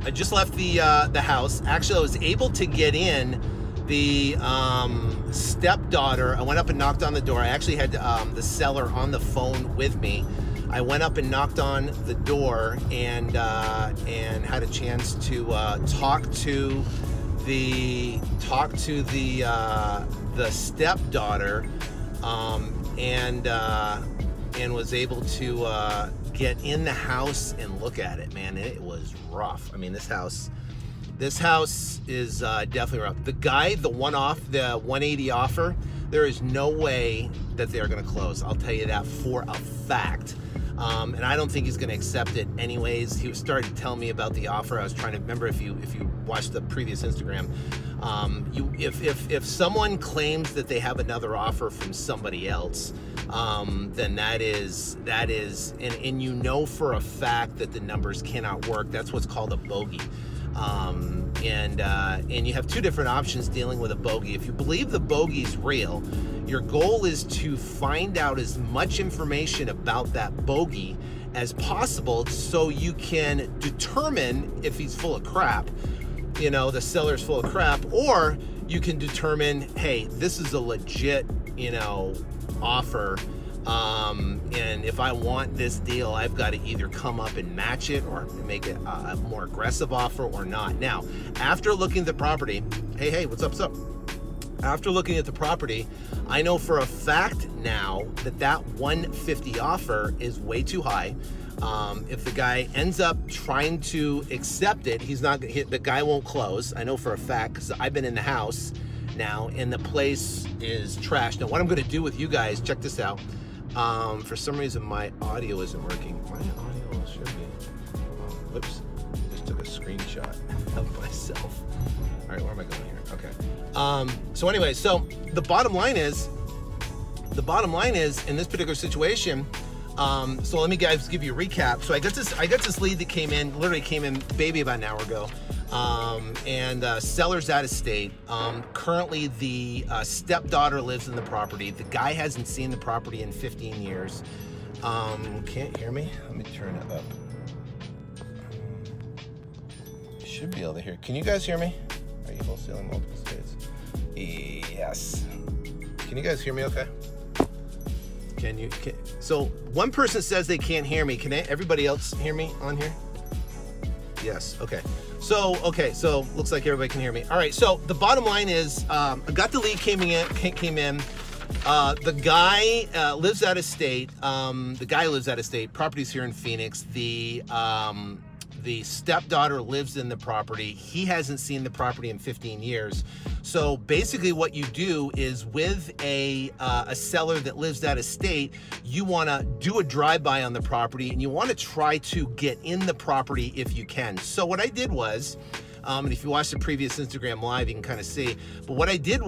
I just left the house. Actually, I was able to get in. The stepdaughter, I went up and knocked on the door. I actually had the seller on the phone with me. I went up and knocked on the door and had a chance to talk to the stepdaughter, and was able to get in the house and look at it. Man, it was rough. I mean, this house is definitely rough. The guy, the 180 offer, there is no way that they're going to close. I'll tell you that for a fact. And I don't think he's going to accept it anyways. He started telling me about the offer. I was trying to remember, if you watched the previous Instagram, if someone claims that they have another offer from somebody else, then that is and you know for a fact that the numbers cannot work. That's what's called a bogey. And you have two different options dealing with a bogey. If you believe the bogey's real, your goal is to find out as much information about that bogey as possible so you can determine if he's full of crap, you know, the seller's full of crap, or you can determine, hey, this is a legit, you know, offer. And if I want this deal, I've got to either come up and match it or make it a more aggressive offer or not. Now, after looking at the property, hey, what's up? After looking at the property, I know for a fact now that 150 offer is way too high. If the guy ends up trying to accept it, the guy won't close. I know for a fact, because I've been in the house now and the place is trash. Now, what I'm going to do with you guys, check this out. For some reason, my audio isn't working. My audio should be. Whoops. I just took a screenshot of myself. All right, where am I going here? Okay. So anyway, so the bottom line is, in this particular situation, so let me guys give you a recap. So I got this lead that literally came in maybe about an hour ago. Seller's out of state. Currently the stepdaughter lives in the property. The guy hasn't seen the property in 15 years. Can't hear me? Let me turn it up. Should be able to hear. Can you guys hear me? Are you wholesaling multiple states? Yes. Can you guys hear me okay? So one person says they can't hear me. Can everybody else hear me on here? Yes, okay. So looks like everybody can hear me. All right, so the bottom line is, I got the lead came in. The guy lives out of state. Property's here in Phoenix. The stepdaughter lives in the property. He hasn't seen the property in 15 years. So basically what you do is, with a seller that lives out of state, you want to do a drive-by on the property and you want to try to get in the property if you can. So what I did was, and if you watch the previous Instagram live, you can kind of see. But what I did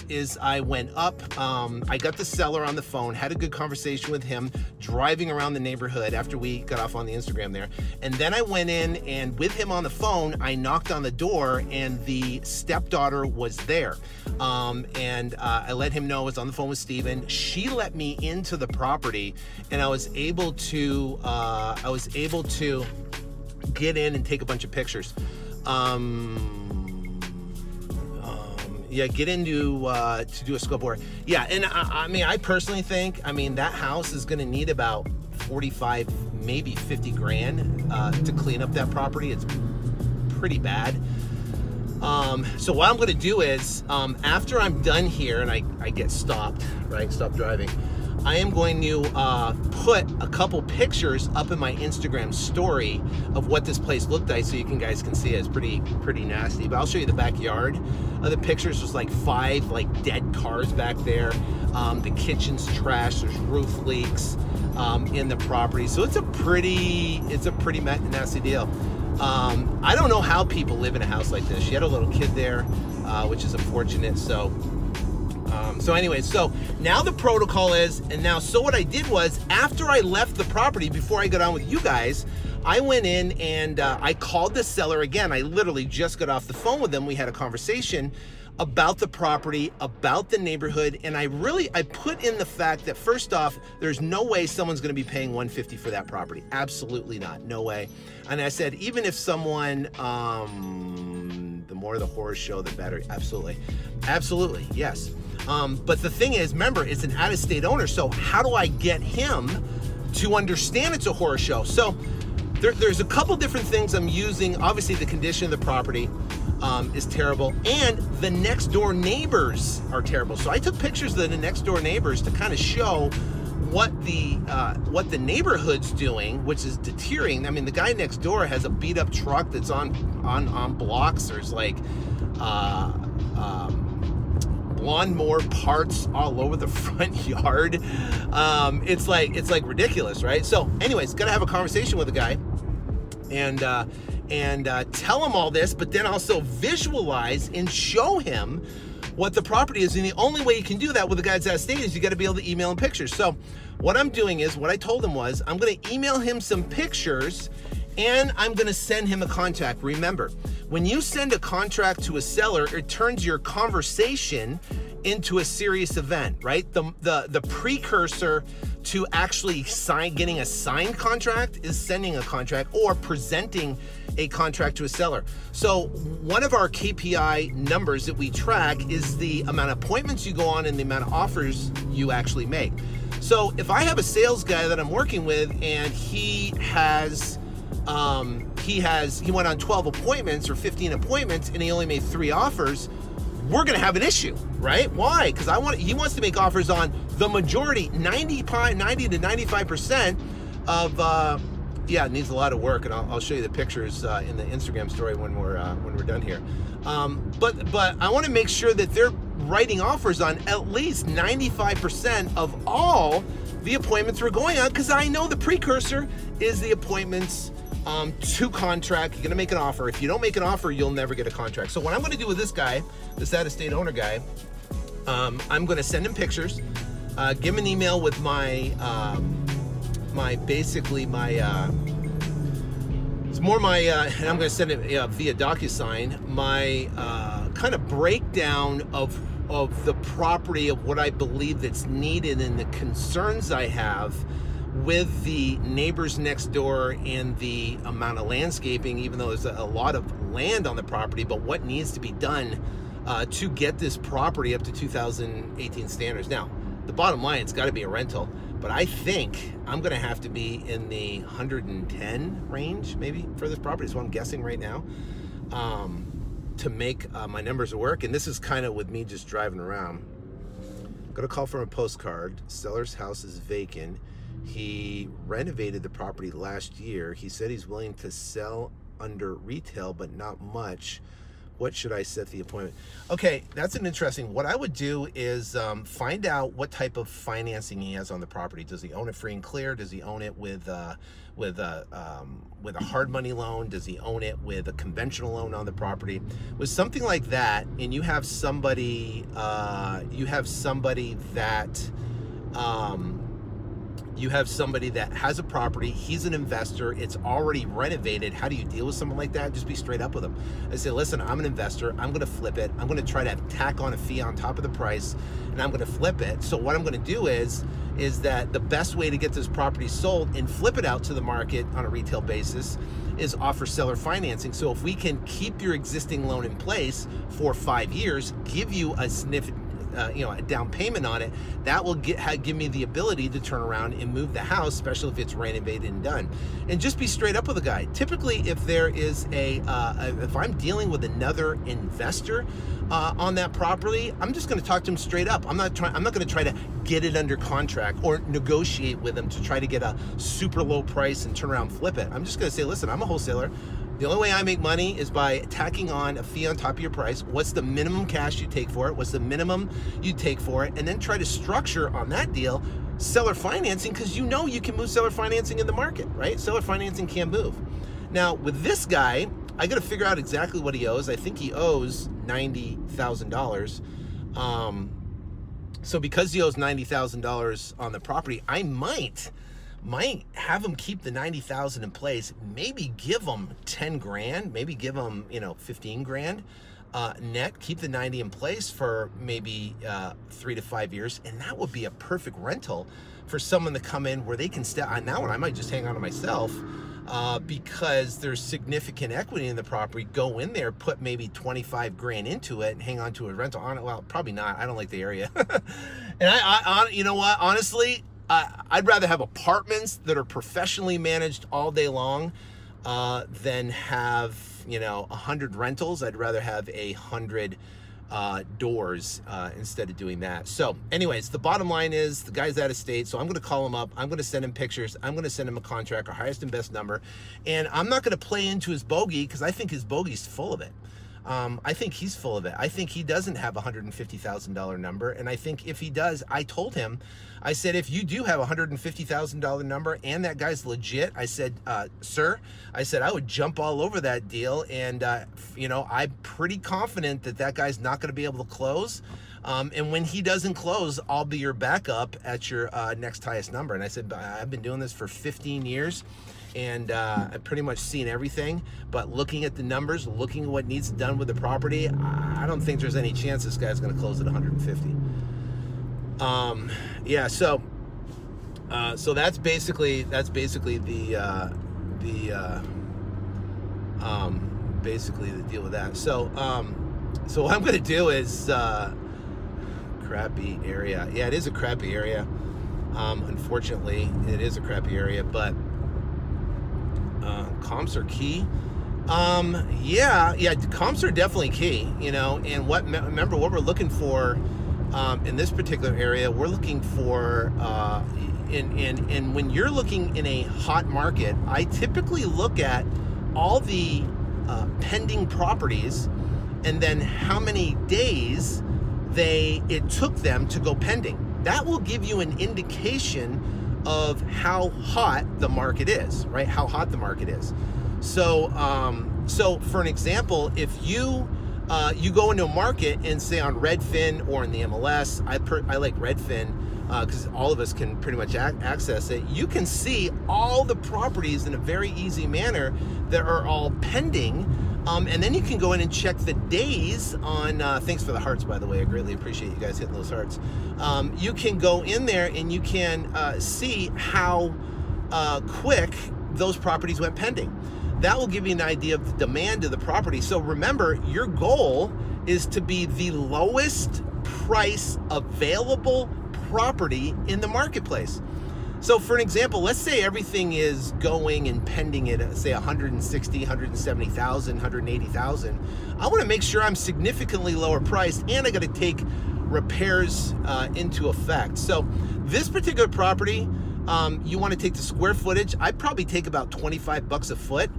is I went up, I got the seller on the phone, had a good conversation with him, driving around the neighborhood after we got off on the Instagram there. And then I went in, and with him on the phone, I knocked on the door, and the stepdaughter was there. I let him know I was on the phone with Steven. She let me into the property, and I was able to get in and take a bunch of pictures. Get into to do a scope work. Yeah, and I mean, I personally think, that house is going to need about 45, maybe 50 grand to clean up that property. It's pretty bad. So what I'm going to do is, after I'm done here and I get stopped, right, stop driving, I am going to put a couple pictures up in my Instagram story of what this place looked like, so you guys can see it. It's pretty nasty. But I'll show you the backyard of the pictures. There's like 5 dead cars back there. The kitchen's trash. There's roof leaks in the property. So it's a pretty nasty deal. I don't know how people live in a house like this. She had a little kid there, which is unfortunate. So anyway, so now the protocol is, so what I did was, after I left the property, before I got on with you guys, I went in and I called the seller again. I literally just got off the phone with him. We had a conversation. about the property, about the neighborhood, and I put in the fact that first off, there's no way someone's gonna be paying $150 for that property. Absolutely not, no way. And I said, even if someone, the more the horror show, the better. Absolutely, absolutely, yes. But the thing is, remember, it's an out-of-state owner, so how do I get him to understand it's a horror show? So there's a couple different things I'm using. Obviously, the condition of the property is terrible, and the next door neighbors are terrible. So I took pictures of the next door neighbors to kind of show what the neighborhood's doing, which is deteriorating. I mean, the guy next door has a beat up truck that's on blocks. There's like lawnmower parts all over the front yard. It's like ridiculous, right? So anyways, gotta have a conversation with the guy and tell him all this, but then also visualize and show him what the property is. And the only way you can do that with the guys out of state is you got to be able to email him pictures. So what I'm doing is, what I told him was, I'm going to email him some pictures and I'm going to send him a contract. Remember, when you send a contract to a seller, it turns your conversation into a serious event, right? The precursor to actually getting a signed contract is sending a contract or presenting a contract to a seller. So one of our KPI numbers that we track is the amount of appointments you go on and the amount of offers you actually make. So if I have a sales guy that I'm working with and he went on 12 appointments or 15 appointments and he only made 3 offers, we're gonna have an issue, right? Why? Because he wants to make offers on the majority, 90 to 95% of, yeah, it needs a lot of work, and I'll show you the pictures in the Instagram story when we're done here. But I want to make sure that they're writing offers on at least 95% of all the appointments we're going on, because I know the precursor is the appointments to contract. You're gonna make an offer. If you don't make an offer, you'll never get a contract. So what I'm gonna do with this guy, this out-of-state owner guy, I'm gonna send him pictures, give him an email with my it's more my and I'm gonna send it via DocuSign, my kind of breakdown of the property, of what I believe that's needed and the concerns I have with the neighbors next door and the amount of landscaping, even though there's a lot of land on the property, but what needs to be done to get this property up to 2018 standards. Now, the bottom line, it's got to be a rental, but I think I'm going to have to be in the 110 range maybe for this property, so I'm guessing right now, to make my numbers work. And this is kind of with me just driving around. Got a call from a postcard. Seller's house is vacant. He renovated the property last year. He said he's willing to sell under retail, but not much. What should I set the appointment? Okay, that's an interesting. What I would do is find out what type of financing he has on the property. Does he own it free and clear? Does he own it with a hard money loan? Does he own it with a conventional loan on the property? With something like that, and you have somebody that has a property, he's an investor, it's already renovated. How do you deal with someone like that? Just be straight up with them. I say, listen, I'm an investor, I'm gonna flip it, I'm gonna try to tack on a fee on top of the price, and I'm gonna flip it. So what I'm gonna do is that the best way to get this property sold and flip it out to the market on a retail basis is offer seller financing. So if we can keep your existing loan in place for 5 years, give you a significant a down payment on it, that will give me the ability to turn around and move the house, especially if it's renovated and done. And just be straight up with the guy. Typically, if there is if I'm dealing with another investor on that property, I'm just going to talk to him straight up. I'm not going to try to get it under contract or negotiate with him to try to get a super low price and turn around and flip it. I'm just going to say, listen, I'm a wholesaler. The only way I make money is by tacking on a fee on top of your price. What's the minimum cash you take for it? What's the minimum you take for it? And then try to structure on that deal seller financing, because you know you can move seller financing in the market, right? Seller financing can move. Now, with this guy, I got to figure out exactly what he owes. I think he owes $90,000. So because he owes $90,000 on the property, I might have him keep the $90,000 in place, maybe give him 10 grand, maybe give him, 15 grand, net, keep the 90 in place for maybe 3 to 5 years, and that would be a perfect rental for someone to come in where they can stay. On that one, I might just hang on to myself because there's significant equity in the property. Go in there, put maybe 25 grand into it, and hang on to a rental on it. Well, probably not. I don't like the area. And I you know what? Honestly, I'd rather have apartments that are professionally managed all day long than have, 100 rentals. I'd rather have 100 doors instead of doing that. So anyways, the bottom line is the guy's out of state, so I'm going to call him up. I'm going to send him pictures. I'm going to send him a contract, our highest and best number, and I'm not going to play into his bogey because I think his bogey's full of it. I think he's full of it. I think he doesn't have a $150,000 number, and I think if he does, I told him, I said, if you do have a $150,000 number and that guy's legit, I said, sir, I said, I would jump all over that deal, and I'm pretty confident that that guy's not going to be able to close. And when he doesn't close, I'll be your backup at your next highest number. And I said, I've been doing this for 15 years. And I've pretty much seen everything, but looking at the numbers, looking at what needs done with the property, I don't think there's any chance this guy's going to close at 150. Yeah, so that's basically the deal with that. So what I'm going to do is crappy area. Yeah, it is a crappy area. Unfortunately, it is a crappy area, but comps are key. Yeah, comps are definitely key, and remember what we're looking for in this particular area. We're looking for and when you're looking in a hot market, I typically look at all the pending properties and then how many days it took them to go pending. That will give you an indication of how hot the market is, right? How hot the market is. So, for an example, if you go into a market and say on Redfin or in the MLS, I like Redfin because all of us can pretty much access it. You can see all the properties in a very easy manner that are all pending. And then you can go in and check the days on, thanks for the hearts, by the way, I greatly appreciate you guys hitting those hearts. You can go in there and you can see how quick those properties went pending. That will give you an idea of the demand of the property. So remember, your goal is to be the lowest price available property in the marketplace. So for an example, let's say everything is going and pending at say 160, 170,000, 180,000. I want to make sure I'm significantly lower priced, and I got to take repairs into effect. So this particular property, you want to take the square footage. I'd probably take about 25 bucks a foot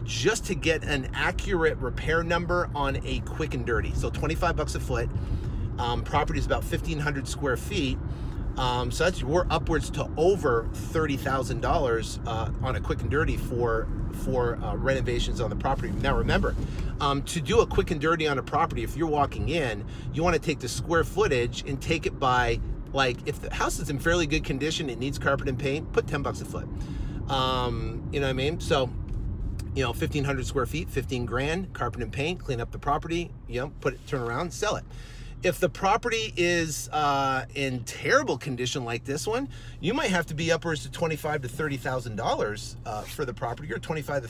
just to get an accurate repair number on a quick and dirty. So 25 bucks a foot. Property is about 1,500 square feet. So we're upwards to over $30,000 on a quick and dirty for renovations on the property. Now remember, to do a quick and dirty on a property, if you're walking in, you want to take the square footage and take it by, like, if the house is in fairly good condition, it needs carpet and paint, put 10 bucks a foot. You know what I mean? So, 1,500 square feet, 15 grand, carpet and paint, clean up the property, turn around, sell it. If the property is in terrible condition like this one, you might have to be upwards to $25,000 to $30,000 for the property, or 25 to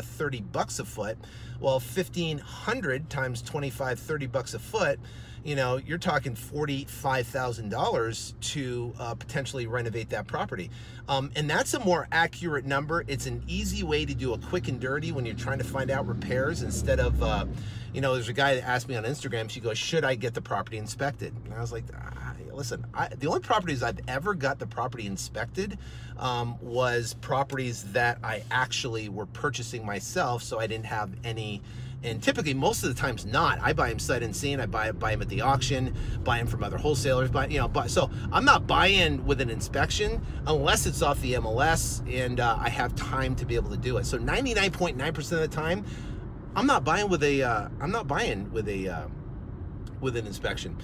30 bucks a foot. Well, 1,500 times 25, 30 bucks a foot, you're talking $45,000 to potentially renovate that property. And that's a more accurate number. It's an easy way to do a quick and dirty when you're trying to find out repairs instead of, there's a guy that asked me on Instagram, she goes, should I get the property inspected? And I was like, listen, the only properties I've ever got the property inspected was properties that I actually were purchasing myself, so I didn't have any. And typically, most of the times not. I buy them sight unseen. I buy them at the auction, buy them from other wholesalers. So I'm not buying with an inspection unless it's off the MLS and I have time to be able to do it. So 99.9% of the time, I'm not buying with an inspection.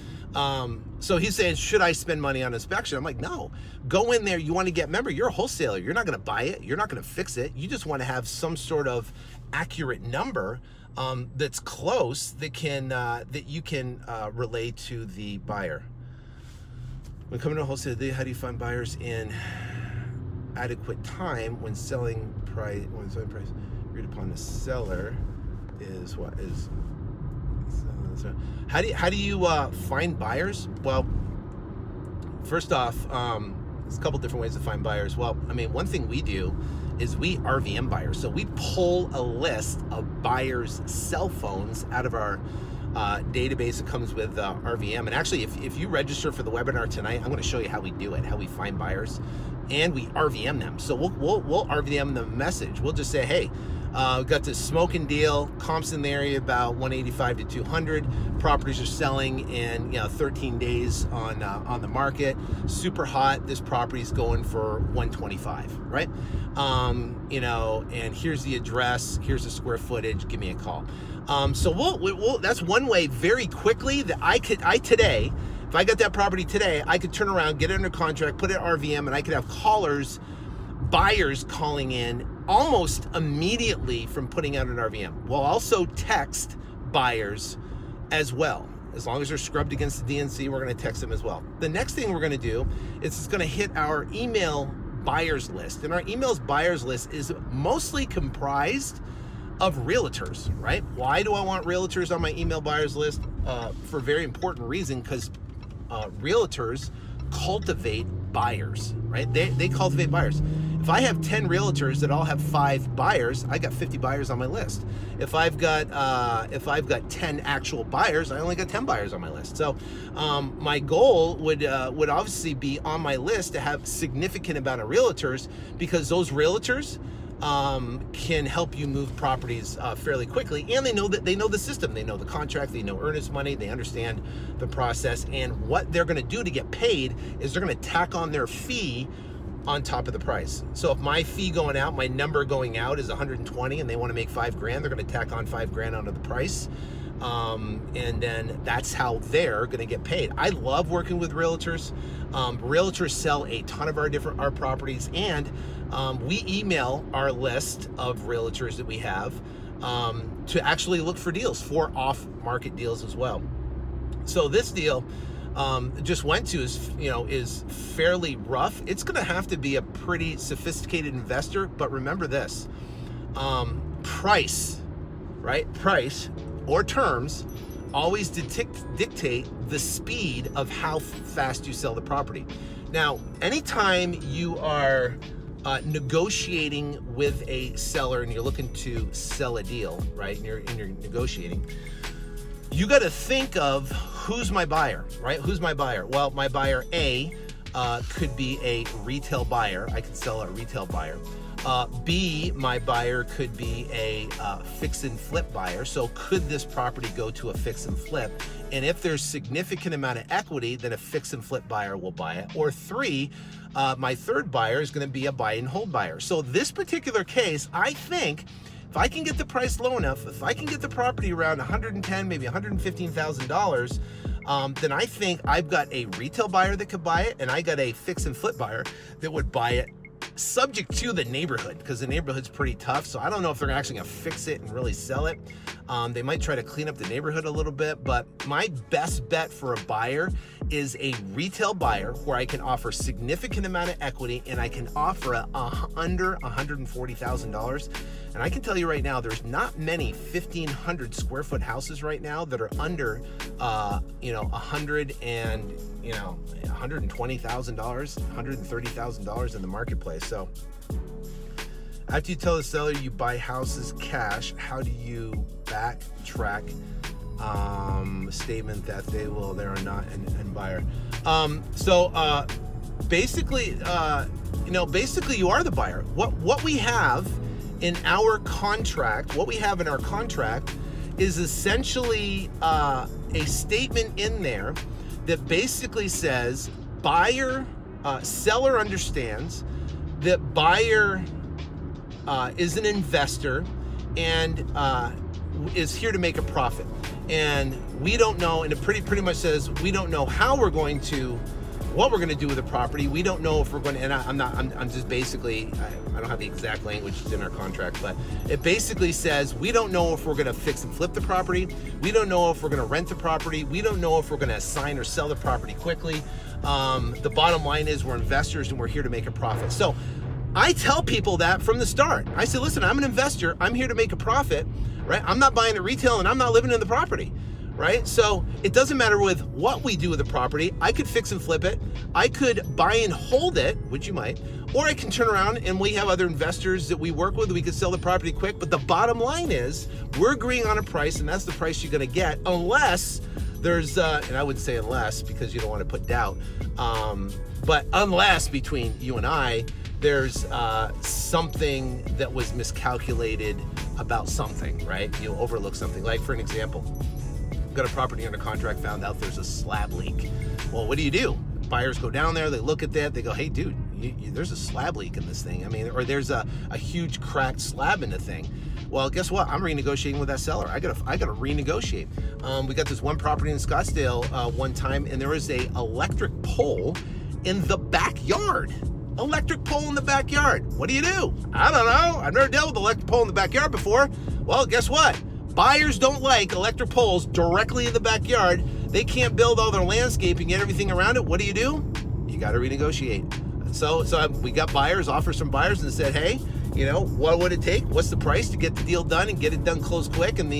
So he's saying, should I spend money on inspection? I'm like, no. Go in there. You want to get, remember, you're a wholesaler. You're not going to buy it. You're not going to fix it. You just want to have some sort of accurate number that's close that can that you can relay to the buyer. When coming to a wholesale, how do you find buyers in adequate time when selling price agreed upon the seller is what is? How do you find buyers? Well, first off, there's a couple different ways to find buyers. Well, I mean, one thing we do is we RVM buyers. So we pull a list of buyers' cell phones out of our database that comes with RVM. And actually, if you register for the webinar tonight, I'm going to show you how we do it, how we find buyers, and we RVM them. So we'll RVM them a message. We'll just say, hey, we've got this smoking deal, comps in the area about 185 to 200. Properties are selling in 13 days on the market. Super hot. This property's going for 125, right? And here's the address. Here's the square footage. Give me a call. So we'll that's one way very quickly that I today, if I got that property today, I could turn around, get it under contract, put it RVM, and I could have buyers calling in almost immediately from putting out an RVM. We'll also text buyers as well. As long as they're scrubbed against the DNC, we're going to text them as well. The next thing we're going to do is it's going to hit our email buyers list. And our emails buyers list is mostly comprised of realtors, right? Why do I want realtors on my email buyers list? For a very important reason, because realtors cultivate buyers, right? They cultivate buyers. If I have 10 realtors that all have 5 buyers, I got 50 buyers on my list. If I've got 10 actual buyers, I only got 10 buyers on my list. So my goal would obviously be on my list to have significant amount of realtors, because those realtors can help you move properties fairly quickly, and they know the system, they know the contract, they know earnest money, they understand the process, and what they're going to do to get paid is they're going to tack on their fee on top of the price. So if my fee going out, my number going out is 120, and they want to make $5 grand, they're going to tack on $5 grand onto the price. And then that's how they're going to get paid. I love working with realtors. Realtors sell a ton of our properties, and we email our list of realtors that we have to actually look for deals, for off-market deals as well. So this deal just went to is fairly rough. It's going to have to be a pretty sophisticated investor, but remember this: price, right? Price or terms always dictate the speed of how fast you sell the property. Now, anytime you are negotiating with a seller and you're looking to sell a deal, right? And you're negotiating, you got to think of who's my buyer, right? Who's my buyer? Well, my buyer A could be a retail buyer. I could sell a retail buyer. B, my buyer could be a fix and flip buyer. So could this property go to a fix and flip? And if there's significant amount of equity, then a fix and flip buyer will buy it. Or 3, my third buyer is going to be a buy and hold buyer. So this particular case, I think if I can get the price low enough, if I can get the property around $110,000, maybe $115,000, then I think I've got a retail buyer that could buy it, and I got a fix and flip buyer that would buy it, subject to the neighborhood, because the neighborhood's pretty tough. So I don't know if they're actually gonna fix it and really sell it. They might try to clean up the neighborhood a little bit, but my best bet for a buyer is a retail buyer where I can offer significant amount of equity, and I can offer under $140,000. And I can tell you right now, there's not many 1,500 square foot houses right now that are under $120,000, $130,000 in the marketplace. So after you tell the seller you buy houses cash, how do you backtrack statement that they are not an buyer? Basically you are the buyer. What we have in our contract, is essentially a statement in there that basically says seller understands that buyer is an investor and is here to make a profit. and we don't know, and it pretty much says we don't know what we're going to do with the property. We don't know if we're going to, and I'm just basically, I don't have the exact language in our contract, but it basically says we don't know if we're going to fix and flip the property. We don't know if we're going to rent the property. We don't know if we're going to assign or sell the property quickly. The bottom line is we're investors and we're here to make a profit. So I tell people that from the start. I say, listen, I'm an investor. I'm here to make a profit, right? I'm not buying it retail and I'm not living in the property. Right? So it doesn't matter with what we do with the property. I could fix and flip it. I could buy and hold it, which you might, or I can turn around and we have other investors that we work with. We could sell the property quick. But the bottom line is we're agreeing on a price, and that's the price you're going to get unless there's, and I wouldn't say unless because you don't want to put doubt, but unless between you and I, there's something that was miscalculated about something, right? You overlook something. Like for an example, got a property under contract, found out there's a slab leak. Well, what do? Buyers go down there, they look at that, they go, hey dude, there's a slab leak in this thing. I mean, or there's a huge cracked slab in the thing. Well, guess what? I'm renegotiating with that seller. I gotta renegotiate. We got this one property in Scottsdale one time, and there was a electric pole in the backyard. Electric pole in the backyard. What do? I don't know. I've never dealt with an electric pole in the backyard before. Well, guess what? Buyers don't like electric poles directly in the backyard. They can't build all their landscaping and everything around it. What do? You got to renegotiate. So we got buyers, offers from buyers, and said, hey, you know, what would it take? What's the price to get the deal done and get it done close quick? And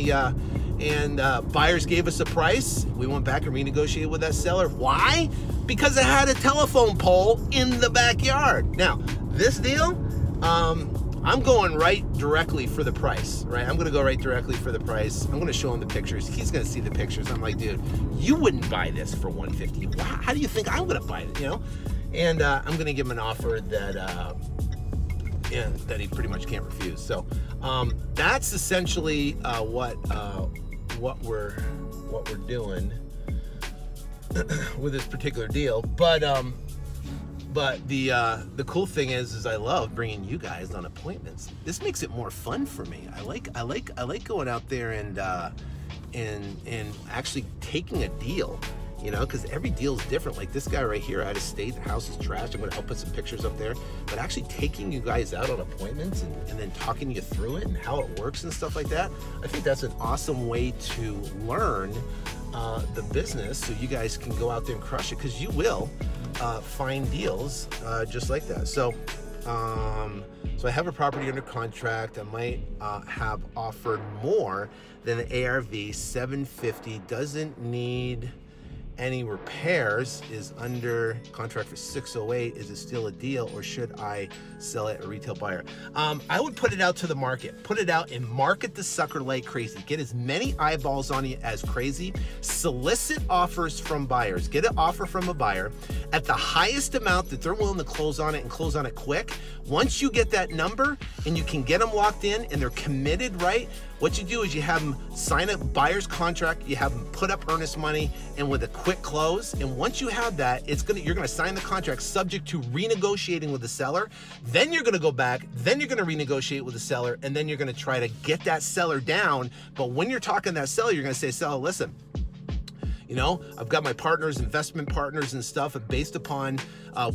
buyers gave us a price. We went back and renegotiated with that seller. Why? Because it had a telephone pole in the backyard. Now, this deal, I'm going right directly for the price, right? I'm going to go right directly for the price. I'm going to show him the pictures. He's going to see the pictures. I'm like, dude, you wouldn't buy this for $150. How do you think I'm going to buy it, you know? And I'm going to give him an offer that that he pretty much can't refuse. So that's essentially what we're doing with this particular deal. But the cool thing is I love bringing you guys on appointments. This makes it more fun for me. I like going out there and actually taking a deal, you know, because every deal is different. Like this guy right here, out of state, the house is trashed. I'll put some pictures up there. But actually taking you guys out on appointments and then talking you through it and how it works and stuff like that, I think that's an awesome way to learn the business, so you guys can go out there and crush it, because you will find deals just like that. So I have a property under contract. I might have offered more than the ARV. 750, doesn't need any repairs, is under contract for 608. Is it still a deal, or should I sell it a retail buyer? I would put it out to the market. Put it out and market the sucker like crazy. Get as many eyeballs on you as crazy. Solicit offers from buyers. Get an offer from a buyer at the highest amount that they're willing to close on it, and close on it quick. Once you get that number and you can get them locked in and they're committed, right? What you do is you have them sign a buyer's contract, you have them put up earnest money, and with a quick close. And once you have that, you're gonna sign the contract subject to renegotiating with the seller. Then you're gonna go back, then you're gonna renegotiate with the seller, and then you're gonna try to get that seller down. But when you're talking to that seller, you're gonna say, seller, listen, you know, I've got my partners, investment partners and stuff, and based upon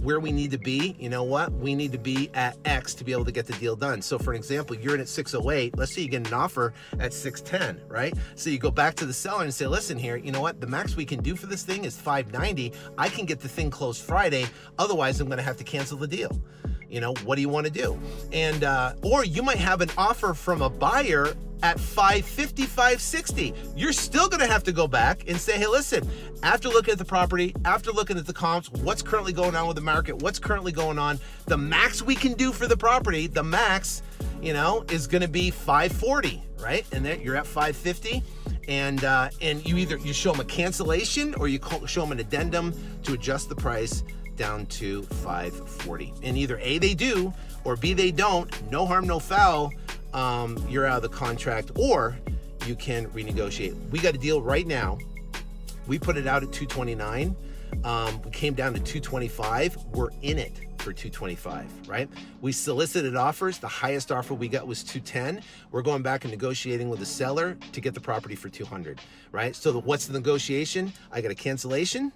where we need to be, you know what? We need to be at X to be able to get the deal done. So for an example, you're in at 608. Let's say you get an offer at 610, right? So you go back to the seller and say, listen here, you know what? The max we can do for this thing is 590. I can get the thing closed Friday. Otherwise, I'm going to have to cancel the deal. You know, what do you want to do? And, or you might have an offer from a buyer at 550, 560. You're still gonna have to go back and say, hey, listen, after looking at the property, after looking at the comps, what's currently going on with the market, what's currently going on, the max we can do for the property, the max, you know, is gonna be 540, right? And then you're at 550. And you show them a cancellation, or you show them an addendum to adjust the price down to 540. And either A, they do, or B, they don't. No harm, no foul. You're out of the contract, or you can renegotiate. We got a deal right now. We put it out at 229. We came down to 225. We're in it for 225, right? We solicited offers. The highest offer we got was 210. We're going back and negotiating with the seller to get the property for 200, right? So what's the negotiation? I got a cancellation,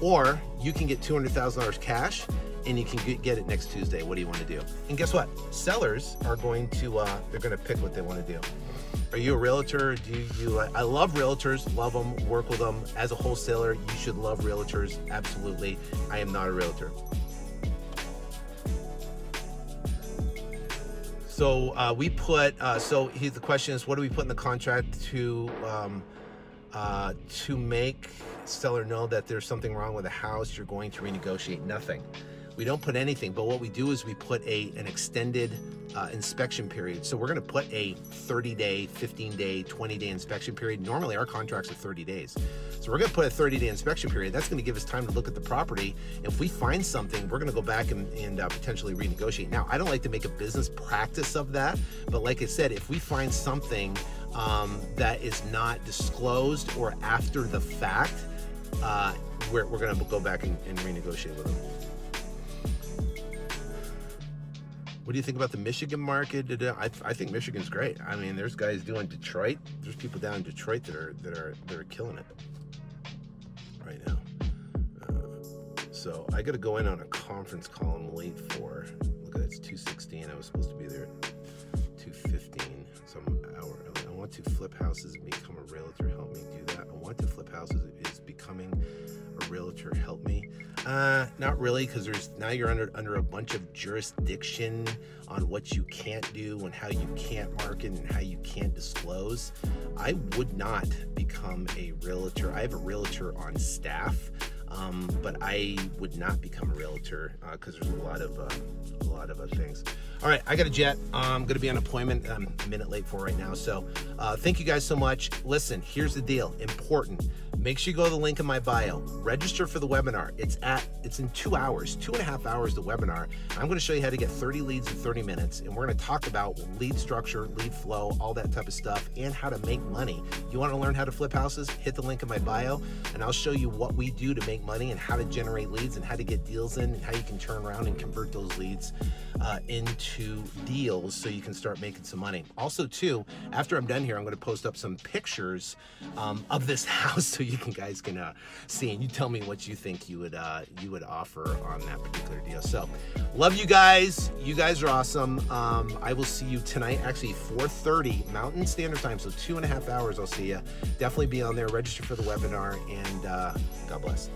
or you can get $200,000 cash and you can get it next Tuesday. What do you want to do? And guess what? Sellers are going to, they're going to pick what they want to do. Are you a realtor? I love realtors, love them, work with them. As a wholesaler, you should love realtors. Absolutely. I am not a realtor. So we put, so the question is, what do we put in the contract to make seller know that there's something wrong with the house, you're going to renegotiate? Nothing. We don't put anything, but what we do is we put an extended inspection period. So we're going to put a 30-day, 15-day, 20-day inspection period. Normally our contracts are 30 days. So we're going to put a 30-day inspection period. That's going to give us time to look at the property. If we find something, we're going to go back and potentially renegotiate. Now, I don't like to make a business practice of that, but like I said, if we find something that is not disclosed or after the fact, we're going to go back and renegotiate with them. What do you think about the Michigan market? I think Michigan's great. I mean, there's guys doing Detroit. There's people down in Detroit that are killing it right now. So I got to go in on a conference call I'm late for. Look at that, it's 2:16. I was supposed to be there at 2:15. So I'm an hour early. I want to flip houses and become a realtor. Help me do that. I want to flip houses is becoming a realtor. Help me. Not really, because now you're under a bunch of jurisdiction on what you can't do and how you can't market and how you can't disclose. I would not become a realtor. I have a realtor on staff, but I would not become a realtor because there's a lot of things. All right, I got a jet. I'm going to be on appointment. I'm a minute late for right now. So thank you guys so much. Listen, here's the deal. Important. Make sure you go to the link in my bio. Register for the webinar. It's in 2 hours, 2.5 hours, the webinar. I'm going to show you how to get 30 leads in 30 minutes. And we're going to talk about lead structure, lead flow, all that type of stuff, and how to make money. You want to learn how to flip houses? Hit the link in my bio, and I'll show you what we do to make money and how to generate leads and how to get deals in and how you can turn around and convert those leads into deals so you can start making some money. Also, too, after I'm done here, I'm going to post up some pictures of this house so you guys can see, and you tell me what you think you would offer on that particular deal. So, love you guys. You guys are awesome. I will see you tonight, actually 4:30 Mountain Standard Time, so 2.5 hours. I'll see you. Definitely be on there. Register for the webinar, and God bless.